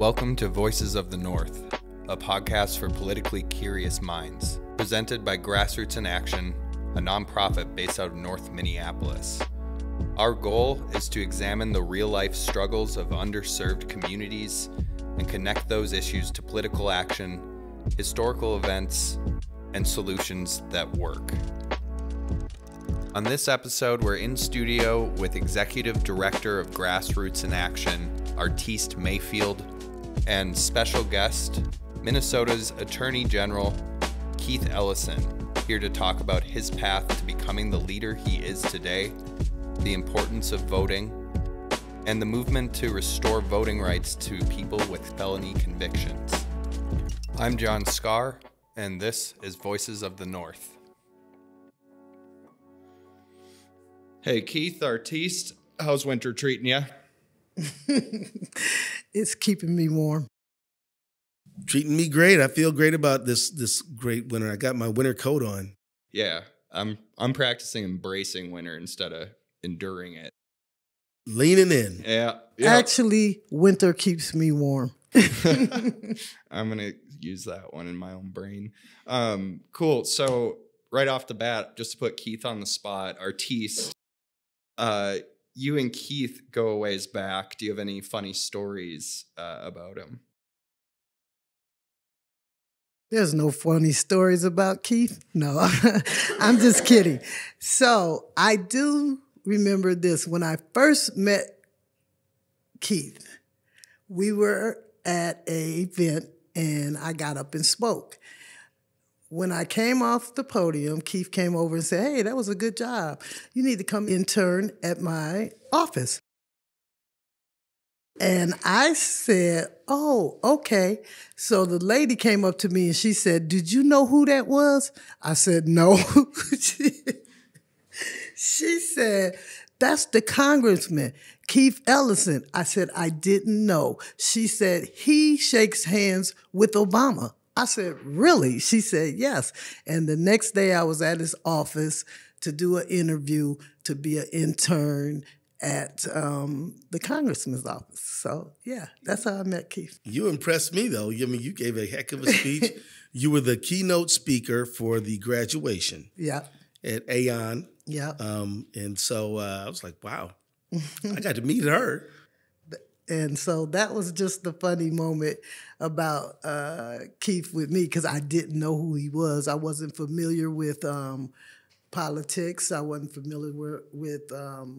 Welcome to Voices of the North, a podcast for politically curious minds, presented by Grassroots in Action, a nonprofit based out of North Minneapolis. Our goal is to examine the real-life struggles of underserved communities and connect those issues to political action, historical events, and solutions that work. On this episode, we're in studio with Executive Director of Grassroots in Action, Artiste Mayfield, and special guest, Minnesota's Attorney General, Keith Ellison, here to talk about his path to becoming the leader he is today, the importance of voting, and the movement to restore voting rights to people with felony convictions. I'm John Scarr, and this is Voices of the North. Hey, Keith, Artiste, how's winter treating you? It's keeping me warm. Treating me great. I feel great about this great winter. I got my winter coat on. Yeah, I'm practicing embracing winter instead of enduring it. Leaning in. Yeah. Actually, winter keeps me warm. I'm going to use that one in my own brain. Cool. So right off the bat, just to put Keith on the spot, Artiste, you and Keith go a ways back. Do you have any funny stories about him? There's no funny stories about Keith. No, I'm just kidding. So I do remember this. When I first met Keith, we were at an event and I got up and spoke. When I came off the podium, Keith came over and said, "Hey, that was a good job. You need to come intern at my office." And I said, "Oh, okay." So the lady came up to me and she said, "Did you know who that was?" I said, "No." She said, "That's the congressman, Keith Ellison." I said, "I didn't know." She said, "He shakes hands with Obama." I said, "Really?" She said, "Yes." And the next day I was at his office to do an interview to be an intern at the congressman's office. So, yeah, that's how I met Keith. You impressed me, though. I mean, you gave a heck of a speech. You were the keynote speaker for the graduation at Aon. Yeah. And so I was like, wow, I got to meet her. And so that was just the funny moment about Keith with me, because I didn't know who he was. I wasn't familiar with politics. I wasn't familiar with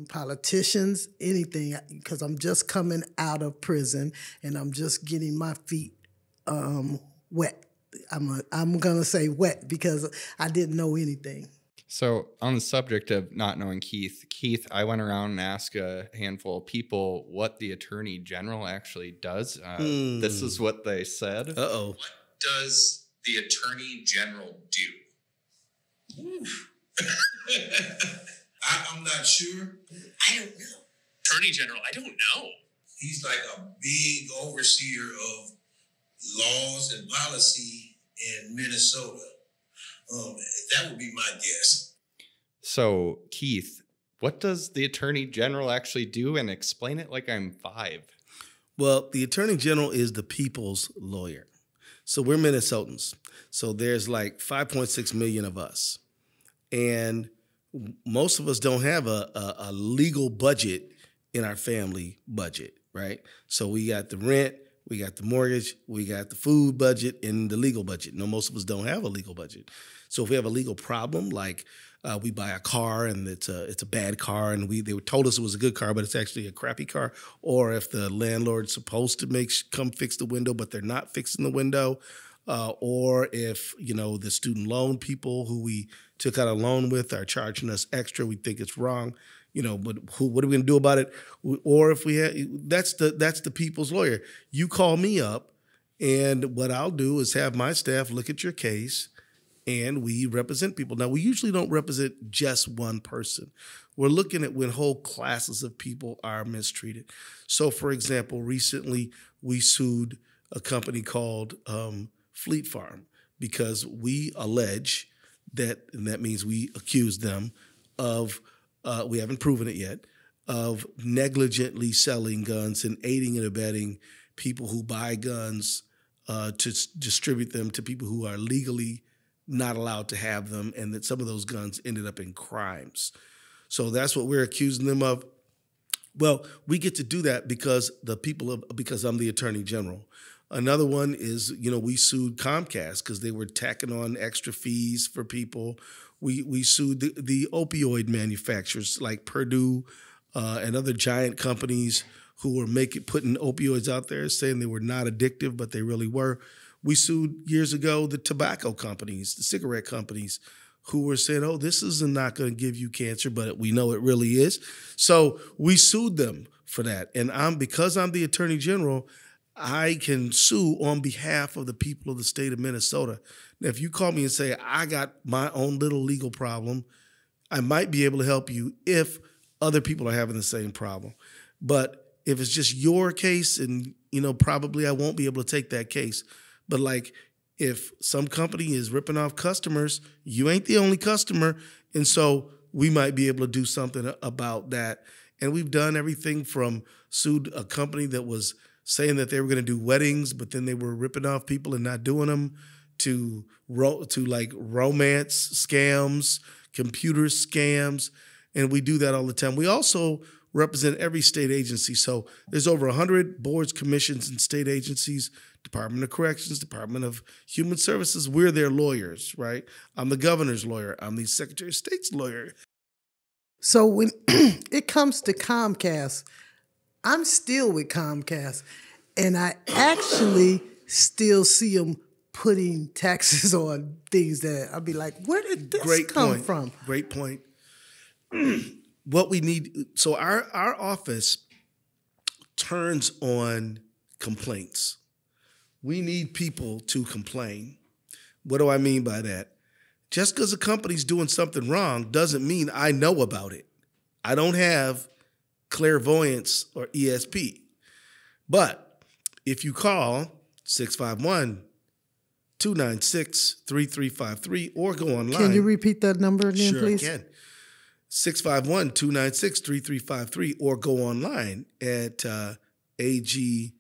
politicians, anything, because I'm just coming out of prison and I'm just getting my feet wet. I'm going to say wet because I didn't know anything. So on the subject of not knowing Keith, I went around and asked a handful of people what the Attorney General actually does. This is what they said. Uh-oh. What does the Attorney General do? I'm not sure. I don't know. Attorney General, I don't know. He's like a big overseer of laws and policy in Minnesota. That would be my guess. So, Keith, what does the Attorney General actually do? And explain it like I'm 5. Well, the Attorney General is the people's lawyer. So we're Minnesotans. So there's like 5.6 million of us. And most of us don't have a legal budget in our family budget, right? So we got the rent, we got the mortgage, we got the food budget, and the legal budget. No, most of us don't have a legal budget. So if we have a legal problem, like we buy a car and it's a bad car, and they told us it was a good car, but it's actually a crappy car, or if the landlord's supposed to come fix the window, but they're not fixing the window, or if the student loan people who we took out a loan with are charging us extra, we think it's wrong. But what are we gonna do about it? Or if that's the people's lawyer. You call me up, and what I'll do is have my staff look at your case, and we represent people. Now, we usually don't represent just one person. We're looking at when whole classes of people are mistreated. So, for example, recently we sued a company called Fleet Farm because we allege that, and that means we accuse them of, we haven't proven it yet, of negligently selling guns and aiding and abetting people who buy guns to distribute them to people who are legally not allowed to have them, and that some of those guns ended up in crimes. So that's what we're accusing them of. Well, we get to do that because because I'm the Attorney General. Another one is, we sued Comcast because they were tacking on extra fees for people. We sued the opioid manufacturers like Purdue and other giant companies who were putting opioids out there saying they were not addictive, but they really were. We sued years ago the tobacco companies, the cigarette companies, who were saying, oh, this is not going to give you cancer, but we know it really is. So we sued them for that. And because I'm the Attorney General, I can sue on behalf of the people of the state of Minnesota. Now, if you call me and say, I got my own little legal problem, I might be able to help you if other people are having the same problem. But if it's just your case, and, probably I won't be able to take that case. But like, if some company is ripping off customers, you ain't the only customer. And so we might be able to do something about that. And we've done everything from sued a company that was saying that they were going to do weddings, but then they were ripping off people and not doing them, to like romance scams, computer scams. And we do that all the time. We also represent every state agency. So there's over 100 boards, commissions, and state agencies, Department of Corrections, Department of Human Services. We're their lawyers, right? I'm the governor's lawyer. I'm the Secretary of State's lawyer. So when it comes to Comcast, I'm still with Comcast, and I actually still see them putting taxes on things that I'd be like, where did this come from? Great point. What we need, so our office turns on complaints. We need people to complain. What do I mean by that? Just because a company's doing something wrong doesn't mean I know about it. I don't have clairvoyance or ESP. But if you call 651-296-3353 or go online. Can you repeat that number again, sure please? Sure, I can. 651-296-3353 or go online at ag.state,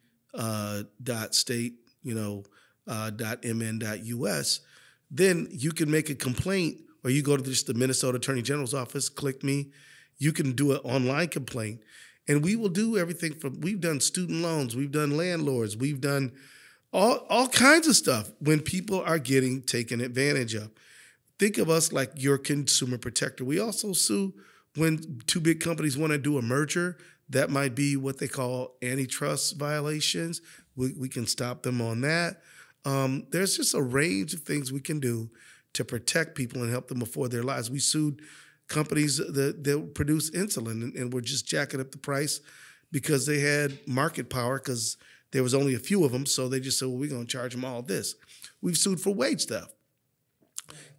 .mn.us. Then you can make a complaint, or you go to just the Minnesota Attorney General's office, click me. You can do an online complaint, and we will do everything from, we've done student loans, we've done landlords, we've done all kinds of stuff when people are getting taken advantage of. Think of us like your consumer protector. We also sue when two big companies want to do a merger. That might be what they call antitrust violations. We can stop them on that. There's just a range of things we can do to protect people and help them afford their lives. We sued companies that produce insulin, and were just jacking up the price because they had market power, because there was only a few of them. So they just said, well, we're going to charge them all this. We've sued for wage theft.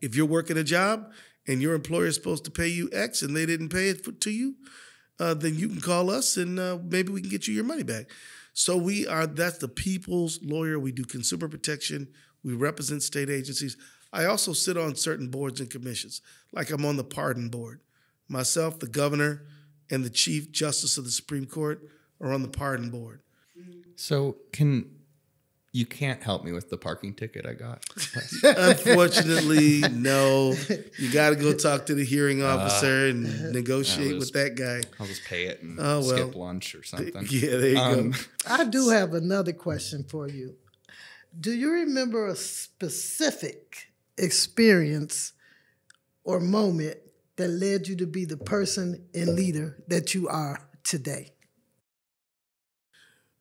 If you're working a job and your employer is supposed to pay you X and they didn't pay it to you, then you can call us and maybe we can get you your money back. So that's the people's lawyer. We do consumer protection. We represent state agencies. I also sit on certain boards and commissions, like I'm on the pardon board. Myself, the governor, and the Chief Justice of the Supreme Court are on the pardon board. So you can't help me with the parking ticket I got? Unfortunately, no. You got to go talk to the hearing officer and negotiate with that guy. I'll just pay it and well, skip lunch or something. Yeah, there you go. I do have another question for you. Do you remember a specific experience or moment that led you to be the person and leader that you are today?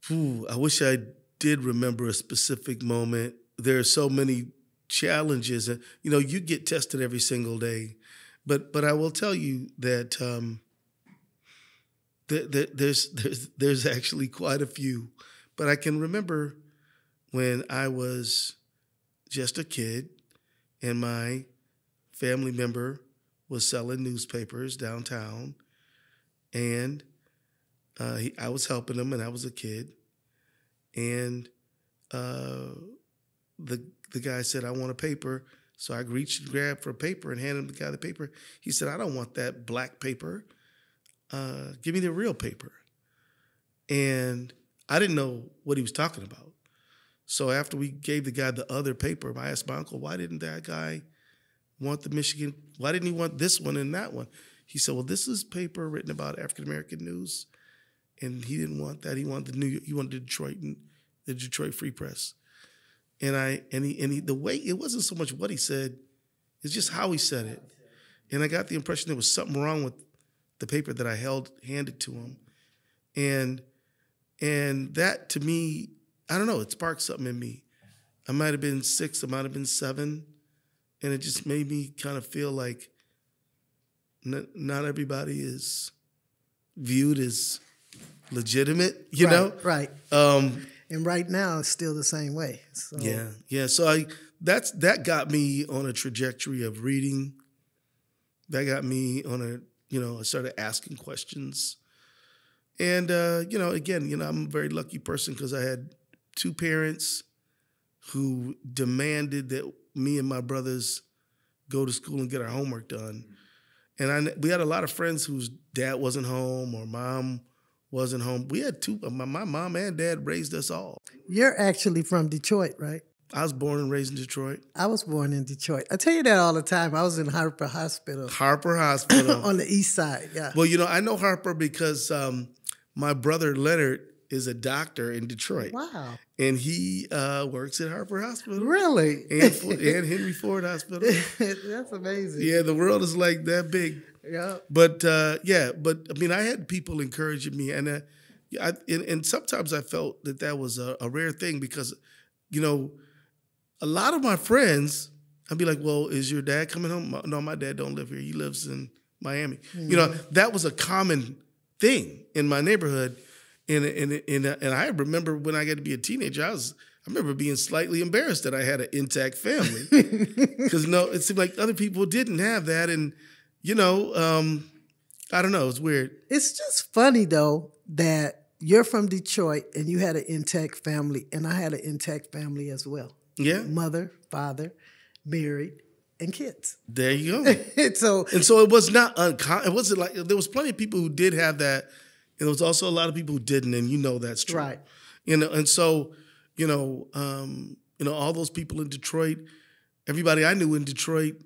I wish I did remember a specific moment. There are so many challenges, and you get tested every single day. But I will tell you that there's actually quite a few. But I can remember when I was just a kid, and my family member was selling newspapers downtown, and I was helping him, and I was a kid. And the guy said, I want a paper. So I reached and grabbed for a paper and handed the guy the paper. He said, I don't want that black paper. Give me the real paper. And I didn't know what he was talking about. So after we gave the guy the other paper, I asked my uncle, why didn't that guy want the Michigan? Why didn't he want this one and that one? He said, well, this is paper written about African-American news. And he didn't want that. He wanted he wanted the Detroit Free Press. And the way, it wasn't so much what he said, it's just how he said it. And I got the impression there was something wrong with the paper that I handed to him. And that, to me, I don't know, it sparked something in me. I might have been 6, I might have been 7, and it just made me kind of feel like not everybody is viewed as legitimate, you know? Right. And right now, it's still the same way. So. Yeah. So that got me on a trajectory of reading. That got me on I started asking questions. And, again, I'm a very lucky person because I had 2 parents who demanded that me and my brothers go to school and get our homework done. And we had a lot of friends whose dad wasn't home or mom wasn't home. We had 2, my mom and dad raised us all. You're actually from Detroit, right? I was born and raised in Detroit. I was born in Detroit. I tell you that all the time. I was in Harper Hospital. Harper Hospital. On the east side, yeah. Well, I know Harper because my brother Leonard is a doctor in Detroit. Wow. And he works at Harper Hospital. Really? And Henry Ford Hospital. That's amazing. Yeah, the world is like that big. Yeah. But I mean, I had people encouraging me, and and sometimes I felt that was a rare thing because, a lot of my friends, I'd be like, well, is your dad coming home? No, my dad don't live here. He lives in Miami. Mm-hmm. That was a common thing in my neighborhood. And I remember when I got to be a teenager, I remember being slightly embarrassed that I had an intact family because it seemed like other people didn't have that. And, I don't know, it's weird. It's just funny though, that you're from Detroit and you had an intact family and I had an intact family as well. Yeah. Mother, father, married, and kids. There you go. So it was not uncommon. It wasn't like, there was plenty of people who did have that. And there was also a lot of people who didn't, and that's true. Right. And so, all those people in Detroit, everybody I knew in Detroit,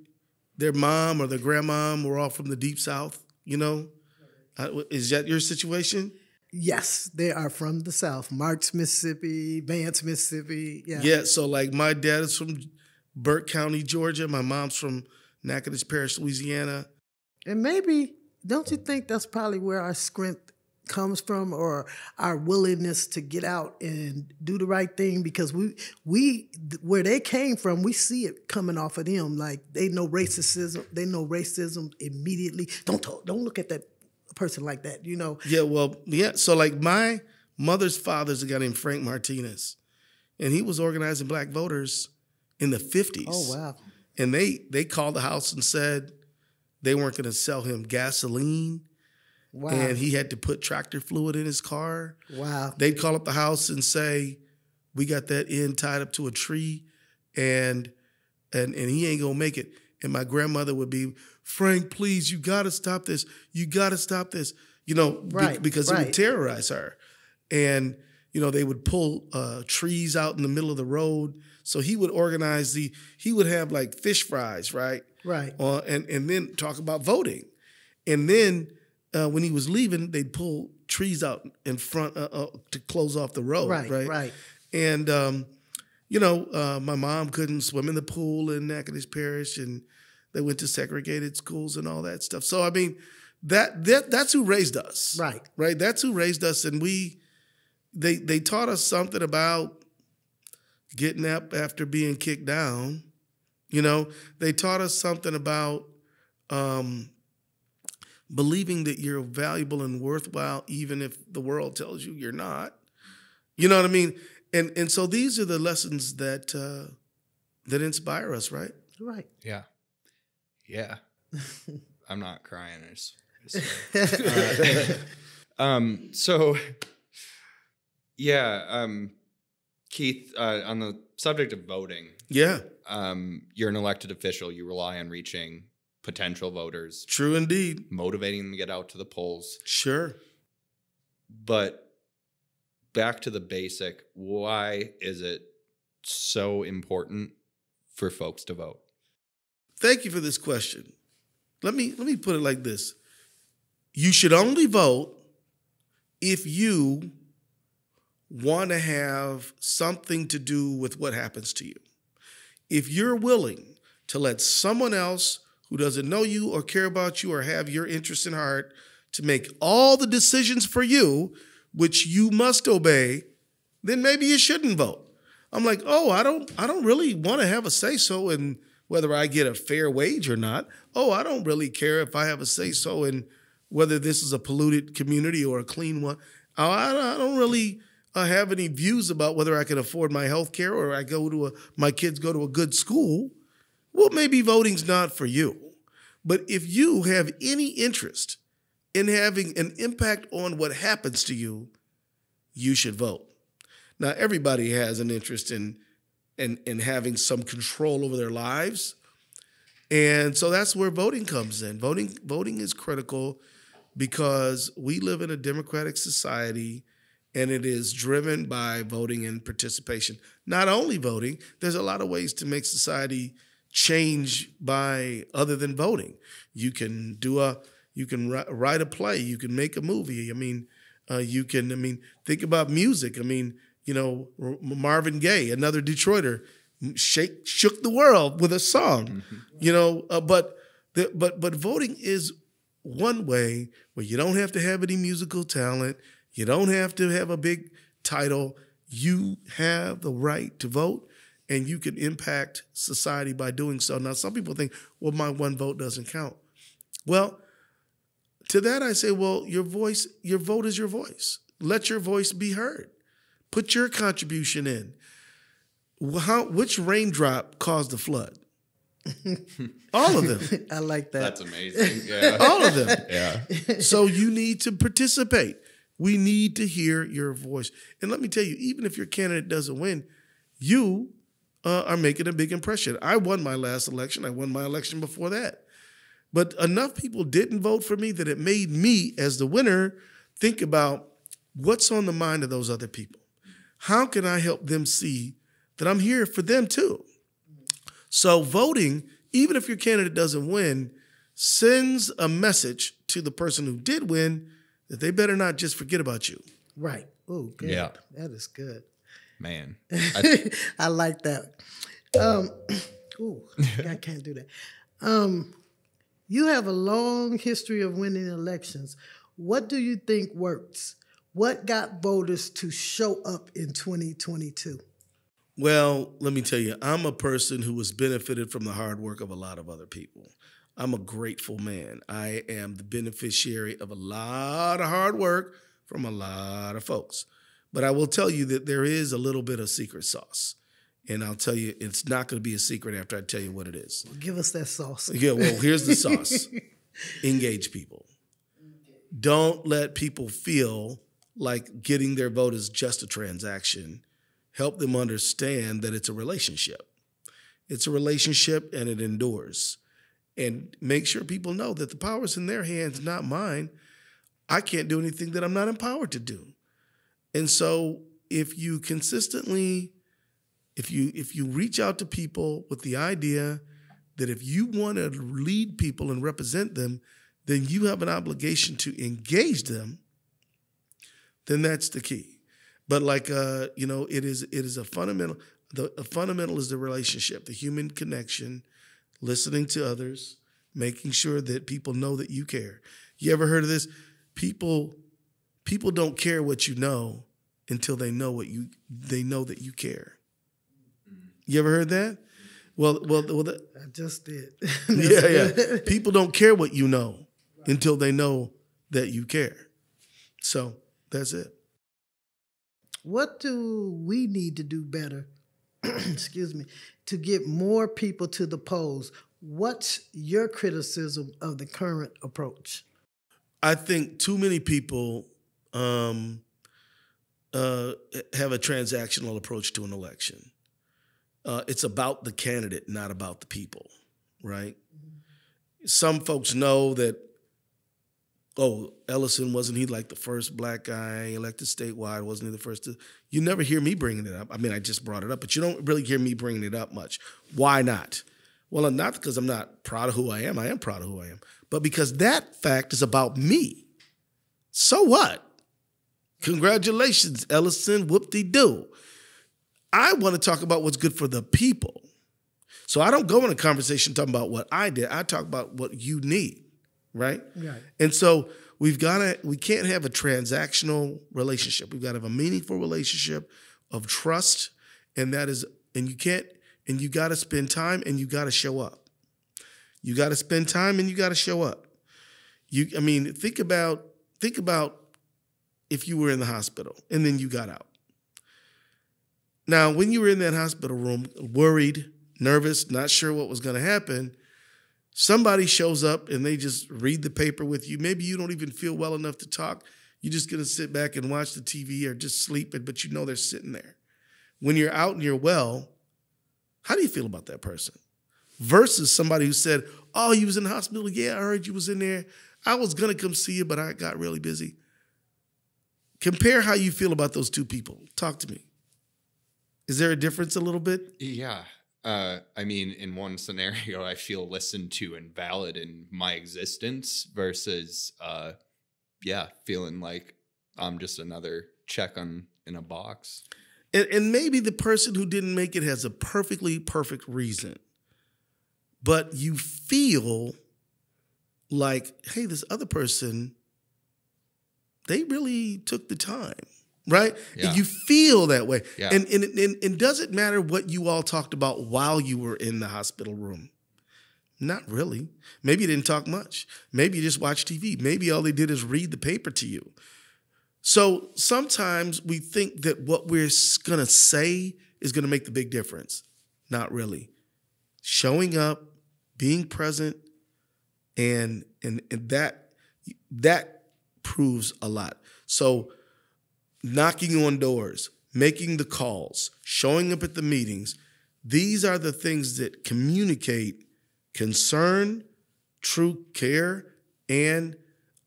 their mom or their grandmom were all from the Deep South, Is that your situation? Yes, they are from the South. Marks, Mississippi, Vance, Mississippi. Yeah. Yeah, so like my dad is from Burke County, Georgia. My mom's from Natchitoches Parish, Louisiana. And maybe, don't you think that's probably where our strength comes from, or our willingness to get out and do the right thing? Because we where they came from, we see it coming off of them. Like they know racism immediately. Don't look at that person like that, Yeah, well, yeah. So like my mother's father's a guy named Frank Martinez, and he was organizing black voters in the 50s. Oh, wow. And they called the house and said they weren't going to sell him gasoline. Wow. And he had to put tractor fluid in his car. Wow. They'd call up the house and say, we got that end tied up to a tree and he ain't gonna make it. And my grandmother would be, Frank, please, you gotta stop this. You gotta stop this. Right, because it would terrorize her. And, they would pull trees out in the middle of the road. So he would organize he would have like fish fries, right? Right. And then talk about voting. And then when he was leaving, they'd pull trees out in front to close off the road. Right. And, my mom couldn't swim in the pool in Natchitoches Parish, and they went to segregated schools and all that stuff. So, I mean, that's who raised us. Right. That's who raised us. And they taught us something about getting up after being kicked down. They taught us something about believing that you're valuable and worthwhile, even if the world tells you you're not. You know what I mean? And so these are the lessons that inspire us, right? Right. Yeah. Yeah. I'm not crying. Keith, on the subject of voting. Yeah. You're an elected official. You rely on reaching potential voters. True indeed. Motivating them to get out to the polls. Sure. But back to the basic, why is it so important for folks to vote? Thank you for this question. Let me put it like this. You should only vote if you want to have something to do with what happens to you. If you're willing to let someone else who doesn't know you or care about you or have your interest in heart to make all the decisions for you, which you must obey, then maybe you shouldn't vote. I'm like, oh, I don't really want to have a say-so in whether I get a fair wage or not. Oh, I don't really care if I have a say-so in whether this is a polluted community or a clean one. I don't really have any views about whether I can afford my health care or my kids go to a good school. Well, maybe voting's not for you. But if you have any interest in having an impact on what happens to you, you should vote. Now, everybody has an interest in having some control over their lives. And so that's where voting comes in. Voting is critical because we live in a democratic society and it is driven by voting and participation. Not only voting, there's a lot of ways to make society change by other than voting. You can write a play, you can make a movie. Think about music. Marvin Gaye, another Detroiter, shook the world with a song. But voting is one way where you don't have to have any musical talent. You don't have to have a big title. You have the right to vote, and you can impact society by doing so. Now, some people think, well, my one vote doesn't count. Well, to that I say, well, your vote is your voice. Let your voice be heard. Put your contribution in. Which raindrop caused the flood? All of them. I like that. That's amazing. Yeah. All of them. Yeah. So you need to participate. We need to hear your voice. And let me tell you, even if your candidate doesn't win, you are making a big impression. I won my last election. I won my election before that. But enough people didn't vote for me that it made me, as the winner, think about what's on the mind of those other people. How can I help them see that I'm here for them too? So voting, even if your candidate doesn't win, sends a message to the person who did win that they better not just forget about you. Right. Oh, good. Yeah. That is good. Man. I like that. I can't do that. You have a long history of winning elections. What do you think works? What got voters to show up in 2022? Well, let me tell you, I'm a person who has benefited from the hard work of a lot of other people. I'm a grateful man. I am the beneficiary of a lot of hard work from a lot of folks. But I will tell you that there is a little bit of secret sauce. And I'll tell you, it's not going to be a secret after I tell you what it is. Give us that sauce. Yeah, well, here's the sauce. Engage people. Don't let people feel like getting their vote is just a transaction. Help them understand that it's a relationship. It's a relationship and it endures. And make sure people know that the power's in their hands, not mine. I can't do anything that I'm not empowered to do. And so if you consistently, if you reach out to people with the idea that if you want to lead people and represent them, then you have an obligation to engage them, then that's the key. But it is a fundamental. A fundamental is the relationship, the human connection, listening to others, making sure that people know that you care. You ever heard of this? People don't care what you know until they know that you care. You ever heard that? Well, I just did. yeah. People don't care what you know until they know that you care. So that's it. What do we need to do better, excuse me, to get more people to the polls? What's your criticism of the current approach? I think too many people have a transactional approach to an election. It's about the candidate, not about the people, right? Mm-hmm. Some folks know that oh, Ellison, wasn't he like the first black guy elected statewide? Wasn't he the first to? You never hear me bringing it up. I mean, I just brought it up, but you don't really hear me bringing it up much. Why not? Well, not because I'm not proud of who I am. I am proud of who I am. But because that fact is about me. So what? Congratulations, Ellison, whoop-de-doo. I want to talk about what's good for the people. So I don't go in a conversation talking about what I did. I talk about what you need, right? Right. And so we can't have a transactional relationship. We've got to have a meaningful relationship of trust, and you got to spend time and you got to show up. You got to spend time and you got to show up. Think about if you were in the hospital and then you got out. Now, when you were in that hospital room, worried, nervous, not sure what was going to happen, somebody shows up and they just read the paper with you. Maybe you don't even feel well enough to talk. You're just going to sit back and watch the TV or just sleep, but you know they're sitting there. When you're out and you're well, how do you feel about that person? Versus somebody who said, oh, you was in the hospital. Yeah, I heard you was in there. I was going to come see you, but I got really busy. Compare how you feel about those two people. Talk to me. Is there a difference a little bit? Yeah. In one scenario, I feel listened to and valid in my existence versus, feeling like I'm just another check in a box. And maybe the person who didn't make it has a perfectly perfect reason. But you feel like, hey, this other person, they really took the time. Right? Yeah. And you feel that way. Yeah. And does it matter what you all talked about while you were in the hospital room? Not really. Maybe you didn't talk much. Maybe you just watched TV. Maybe all they did is read the paper to you. So sometimes we think that what we're going to say is going to make the big difference. Not really. Showing up, being present, and that proves a lot. So knocking on doors, making the calls, showing up at the meetings, these are the things that communicate concern, true care, and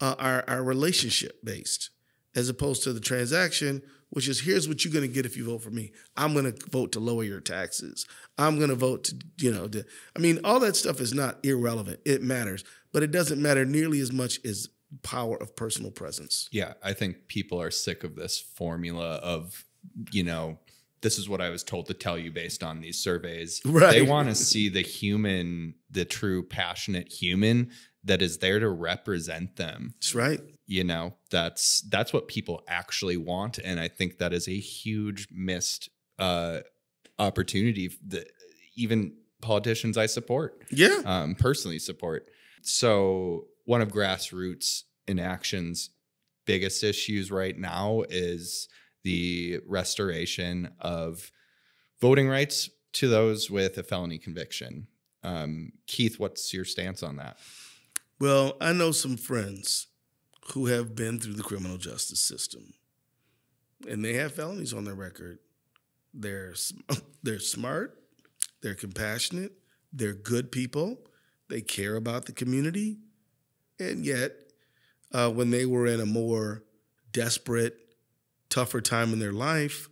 are relationship-based, as opposed to the transaction, which is, here's what you're going to get if you vote for me. I'm going to vote to lower your taxes. I'm going to vote to, all that stuff is not irrelevant. It matters, but it doesn't matter nearly as much as power of personal presence. Yeah, I think people are sick of this formula of, this is what I was told to tell you based on these surveys. Right. They want to see the human, the true passionate human that is there to represent them. That's right. That's what people actually want. And I think that is a huge missed opportunity that even politicians I support. Yeah. Personally support. So one of Grassroots in Action's biggest issues right now is the restoration of voting rights to those with a felony conviction. Keith, what's your stance on that? Well, I know some friends who have been through the criminal justice system, and they have felonies on their record. They're smart, they're compassionate, they're good people, they care about the community, and yet when they were in a more desperate, tougher time in their life,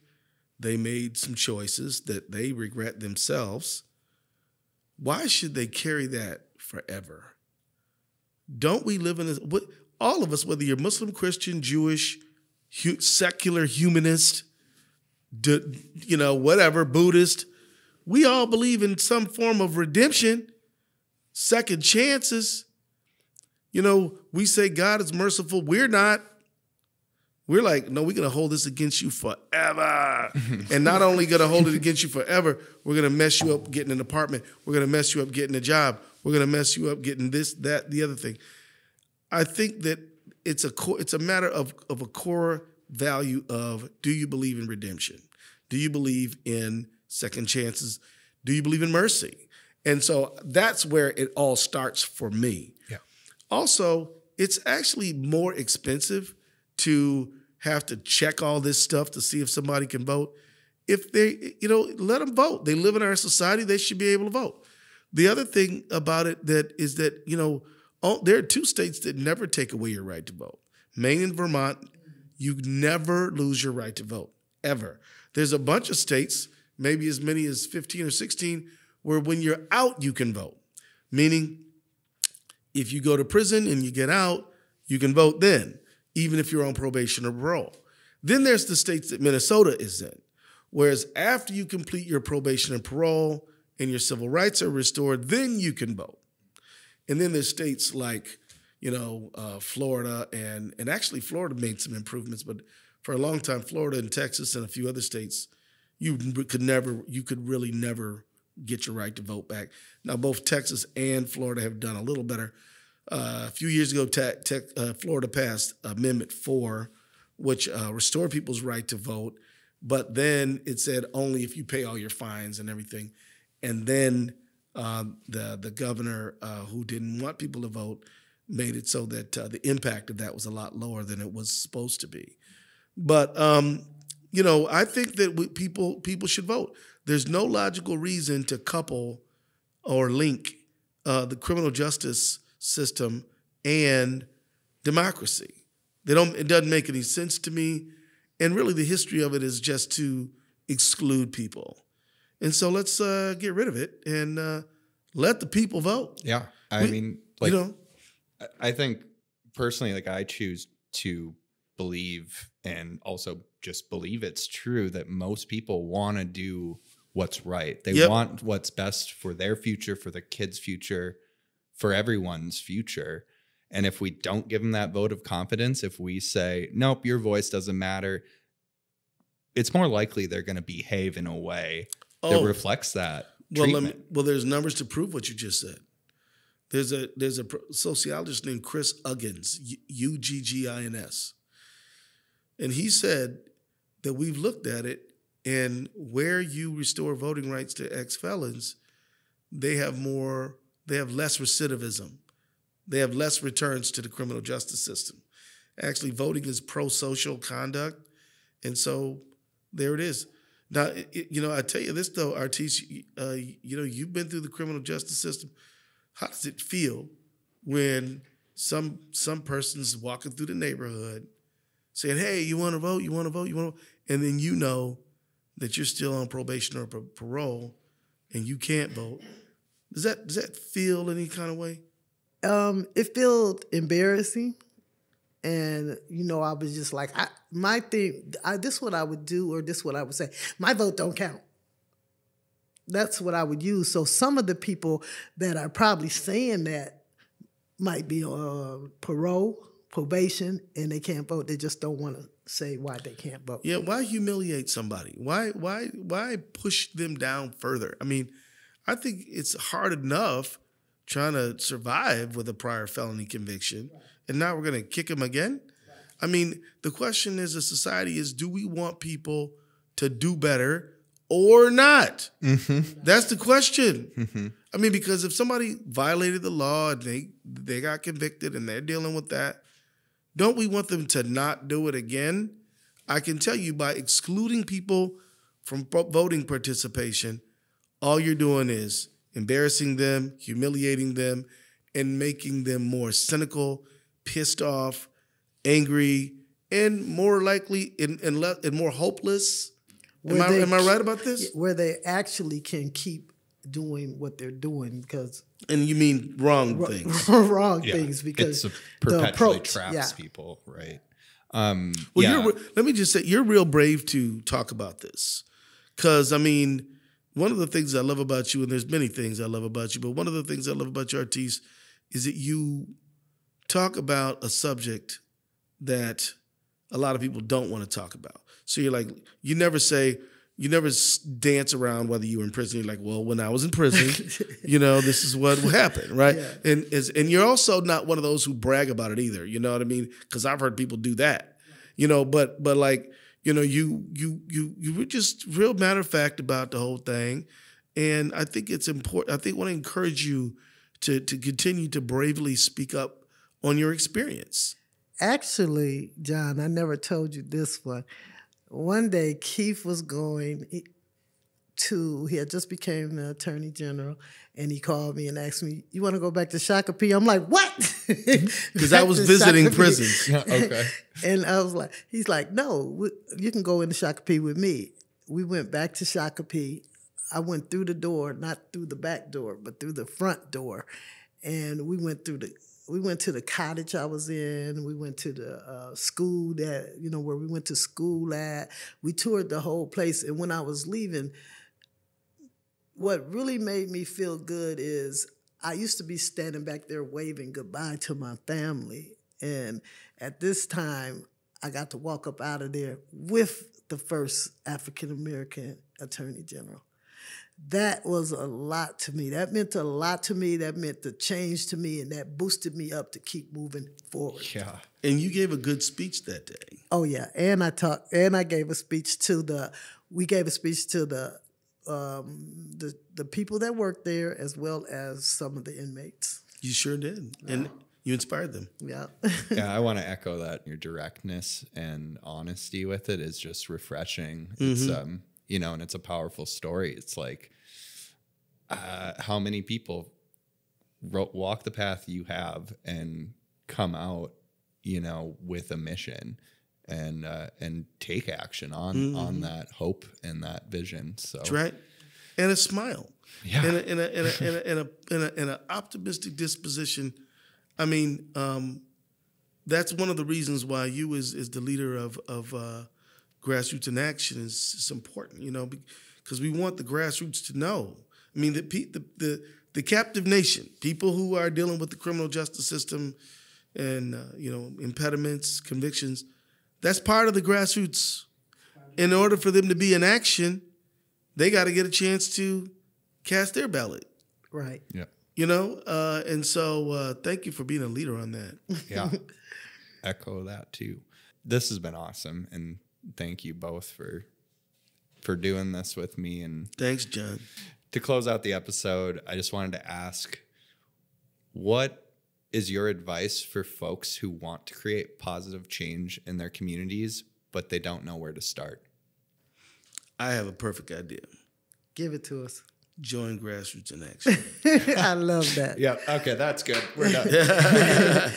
they made some choices that they regret themselves. Why should they carry that forever? Don't we live in all of us, whether you're Muslim, Christian, Jewish, secular, humanist, whatever, Buddhist, we all believe in some form of redemption, second chances. We say God is merciful. We're not. We're like, no, we're going to hold this against you forever. And not only going to hold it against you forever, we're going to mess you up getting an apartment. We're going to mess you up getting a job. We're going to mess you up getting this, that, the other thing. I think that it's a matter of a core value of, do you believe in redemption? Do you believe in second chances? Do you believe in mercy? And so that's where it all starts for me. Yeah. Also, it's actually more expensive to have to check all this stuff to see if somebody can vote. If they, let them vote. They live in our society. They should be able to vote. The other thing about it is that, There are 2 states that never take away your right to vote. Maine and Vermont, you never lose your right to vote, ever. There's a bunch of states, maybe as many as 15 or 16, where when you're out, you can vote. Meaning, if you go to prison and you get out, you can vote then, even if you're on probation or parole. Then there's the states that Minnesota is in. Whereas after you complete your probation and parole and your civil rights are restored, then you can vote. And then there's states like, Florida, and actually Florida made some improvements, but for a long time, Florida and Texas and a few other states, you could really never get your right to vote back. Now, both Texas and Florida have done a little better. A few years ago, Florida passed Amendment 4, which restored people's right to vote, but then it said only if you pay all your fines and everything. And then the governor, who didn't want people to vote, made it so that the impact of that was a lot lower than it was supposed to be. But I think that people should vote. There's no logical reason to couple or link the criminal justice system and democracy. It doesn't make any sense to me. And really the history of it is just to exclude people. And so let's get rid of it and let the people vote. Yeah. I think personally, I choose to believe and also just believe it's true that most people want to do what's right. They want what's best for their future, for the kids' future, for everyone's future. And if we don't give them that vote of confidence, if we say, nope, your voice doesn't matter, it's more likely they're going to behave in a way that reflects that treatment. Well, there's numbers to prove what you just said. There's a sociologist named Chris Uggins, Uggins, and he said that we've looked at it, and where you restore voting rights to ex-felons, they have less recidivism. They have less returns to the criminal justice system. Actually, voting is pro-social conduct, and so there it is. Now, I tell you this though, Artis, you've been through the criminal justice system. How does it feel when some person's walking through the neighborhood saying, "Hey, you want to vote? You want to vote? You want to?" And then you know that you're still on probation or parole, and you can't vote. Does that feel any kind of way? It felt embarrassing. And, I was just like, my thing, this is what I would do, or this is what I would say. My vote don't count. That's what I would use. So some of the people that are probably saying that might be on probation, and they can't vote. They just don't want to say why they can't vote. Yeah, why humiliate somebody? Why push them down further? I mean, I think it's hard enough trying to survive with a prior felony conviction, and now we're going to kick them again? I mean, the question as a society is, do we want people to do better or not? Mm-hmm. That's the question. Mm-hmm. I mean, because if somebody violated the law and they got convicted and they're dealing with that, don't we want them to not do it again? I can tell you, by excluding people from voting participation, all you're doing is embarrassing them, humiliating them, and making them more cynical, pissed off, angry, and more likely and more hopeless. Am I right about this? Where they actually can keep doing what they're doing because. And you mean wrong things? Wrong things because it perpetually traps people, right? Let me just say, you're real brave to talk about this, because I mean, one of the things I love about you, and there's many things I love about you, but one of the things I love about you, Artis, is that you talk about a subject that a lot of people don't want to talk about. So you're like, you never dance around whether you were in prison. You're like, well, when I was in prison, this is what happened, right? Yeah. And you're also not one of those who brag about it either. You know what I mean? Because I've heard people do that. But like, you were just real matter of fact about the whole thing, and I think it's important. I want to encourage you to continue to bravely speak up on your experience. Actually, John, I never told you this one. One day, Keith was going he had just became the Attorney General, and he called me and asked me, "You want to go back to Shakopee?" I'm like, "What?" Because I was visiting prisons. Okay. And I was like, he's like, "No, you can go into Shakopee with me." We went back to Shakopee. I went through the door, not through the back door, but through the front door, and we went to the cottage I was in. We went to the school where we went to school at. We toured the whole place. And when I was leaving, what really made me feel good is I used to be standing back there waving goodbye to my family. And at this time, I got to walk up out of there with the first African-American Attorney General. That was a lot to me. That meant a lot to me. That meant the change to me, and that boosted me up to keep moving forward. Yeah. And you gave a good speech that day. Oh yeah, and I gave a speech to the people that worked there, as well as some of the inmates. You sure did, and you inspired them. Yeah. Yeah, I want to echo that. Your directness and honesty with it is just refreshing. Mm-hmm. It's and it's a powerful story. It's like how many people walk the path you have and come out, with a mission and take action on that hope and that vision. So That's right, and a smile, yeah, in an optimistic disposition. I mean, that's one of the reasons why you, as the leader of Grassroots in Action, is important. Because we want the grassroots to know. I mean, the captive nation, people who are dealing with the criminal justice system and impediments, convictions. That's part of the grassroots. In order for them to be in action, they got to get a chance to cast their ballot. Right. yeah, And so thank you for being a leader on that. yeah. Echo that too. This has been awesome, and thank you both for doing this with me. And Thanks, John. to close out the episode, I just wanted to ask, what is your advice for folks who want to create positive change in their communities, but they don't know where to start? I have a perfect idea. Give it to us. Join Grassroots in Action. I love that. Yeah. Okay. That's good. We're done.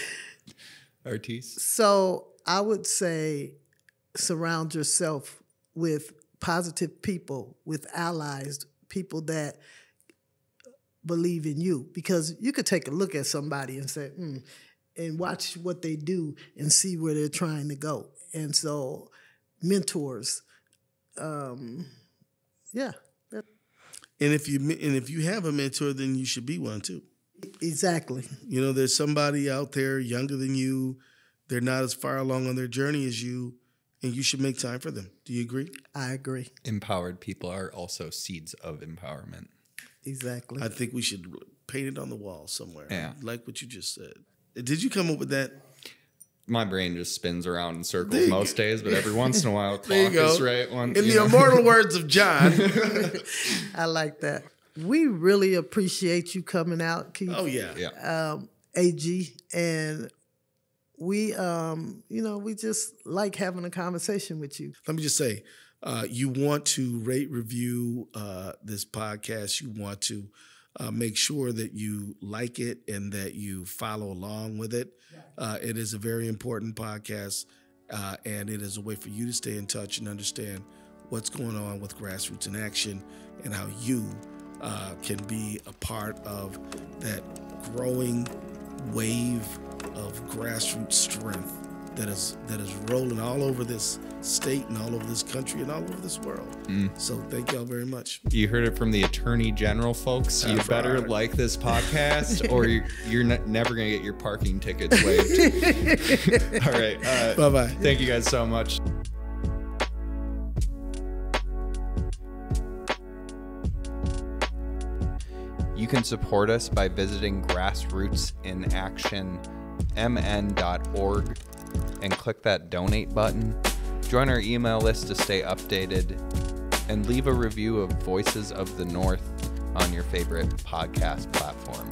Ortiz. So I would say surround yourself with positive people, with allies, people that believe in you. Because you could take a look at somebody and say, and watch what they do and see where they're trying to go. And so mentors, yeah. And if you have a mentor, then you should be one too. Exactly. There's somebody out there younger than you. They're not as far along on their journey as you, and you should make time for them. Do you agree? I agree. Empowered people are also seeds of empowerment. Exactly. I think we should paint it on the wall somewhere. Yeah. I like what you just said. Did you come up with that? My brain just spins around in circles most days, but every once in a while, There you clock go. is right. One, In the immortal words of John. I like that. We really appreciate you coming out, Keith. Oh, yeah. Yeah. AG, and we we just like having a conversation with you. Let me just say, you want to rate, review this podcast. You want to make sure that you like it and that you follow along with it. It is a very important podcast, and it is a way for you to stay in touch and understand what's going on with Grassroots in Action and how you can be a part of that growing wave of grassroots strength that is rolling all over this state and all over this country and all over this world. So thank y'all very much. You heard it from the Attorney General, folks. You That's better right. like this podcast, or you're never going to get your parking tickets waived. All right. Bye-bye. Thank you guys so much. You can support us by visiting grassrootsinactionmn.org and click that donate button. Join our email list to stay updated, and leave a review of Voices of the North on your favorite podcast platform.